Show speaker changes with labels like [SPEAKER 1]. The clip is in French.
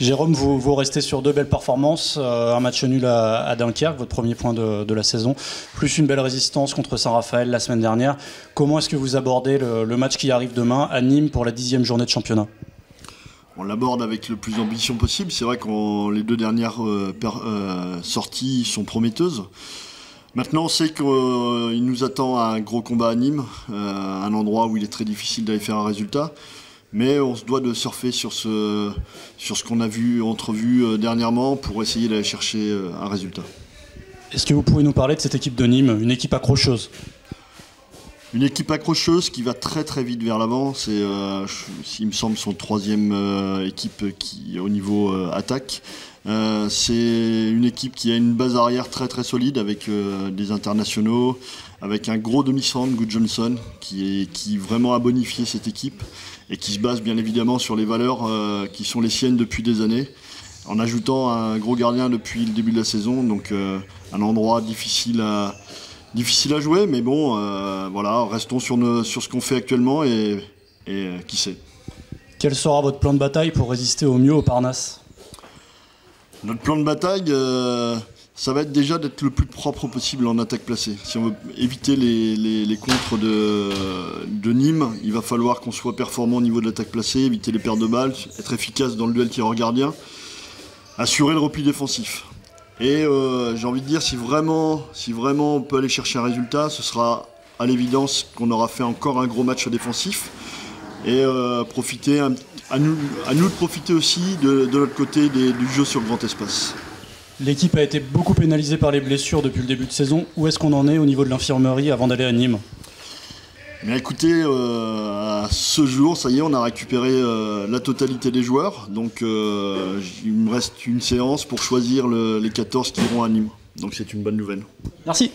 [SPEAKER 1] Jérôme, vous restez sur 2 belles performances, un match nul à Dunkerque, votre premier point de la saison, plus une belle résistance contre Saint-Raphaël la semaine dernière. Comment est-ce que vous abordez le match qui arrive demain à Nîmes pour la 10e journée de championnat ?
[SPEAKER 2] On l'aborde avec le plus d'ambition possible. C'est vrai que les 2 dernières sorties sont prometteuses. Maintenant, on sait qu'il nous attend un gros combat à Nîmes, un endroit où il est très difficile d'aller faire un résultat. Mais on se doit de surfer sur ce qu'on a entrevu dernièrement pour essayer d'aller chercher un résultat.
[SPEAKER 1] Est-ce que vous pouvez nous parler de cette équipe de Nîmes, une équipe accrocheuse ?
[SPEAKER 2] Une équipe accrocheuse qui va très très vite vers l'avant. C'est, il me semble, son 3e équipe au niveau attaque. C'est une équipe qui a une base arrière très très solide avec des internationaux, avec un gros demi-centre, Good Johnson, qui vraiment a bonifié cette équipe et qui se base bien évidemment sur les valeurs qui sont les siennes depuis des années, en ajoutant un gros gardien depuis le début de la saison, donc un endroit difficile à jouer, mais bon, voilà, restons sur ce qu'on fait actuellement et qui sait.
[SPEAKER 1] Quel sera votre plan de bataille pour résister au mieux au Parnasse ?
[SPEAKER 2] Notre plan de bataille, ça va être déjà d'être le plus propre possible en attaque placée. Si on veut éviter les contres de Nîmes, il va falloir qu'on soit performant au niveau de l'attaque placée, éviter les pertes de balles, être efficace dans le duel tireur-gardien, assurer le repli défensif. Et j'ai envie de dire, si vraiment on peut aller chercher un résultat, ce sera à l'évidence qu'on aura fait encore un gros match défensif et à nous de profiter aussi de notre côté du jeu sur le grand espace.
[SPEAKER 1] L'équipe a été beaucoup pénalisée par les blessures depuis le début de saison. Où est-ce qu'on en est au niveau de l'infirmerie avant d'aller à Nîmes ?
[SPEAKER 2] Mais écoutez, à ce jour, ça y est, on a récupéré la totalité des joueurs. Donc il me reste une séance pour choisir les 14 qui iront à Nîmes. Donc c'est une bonne nouvelle.
[SPEAKER 1] Merci.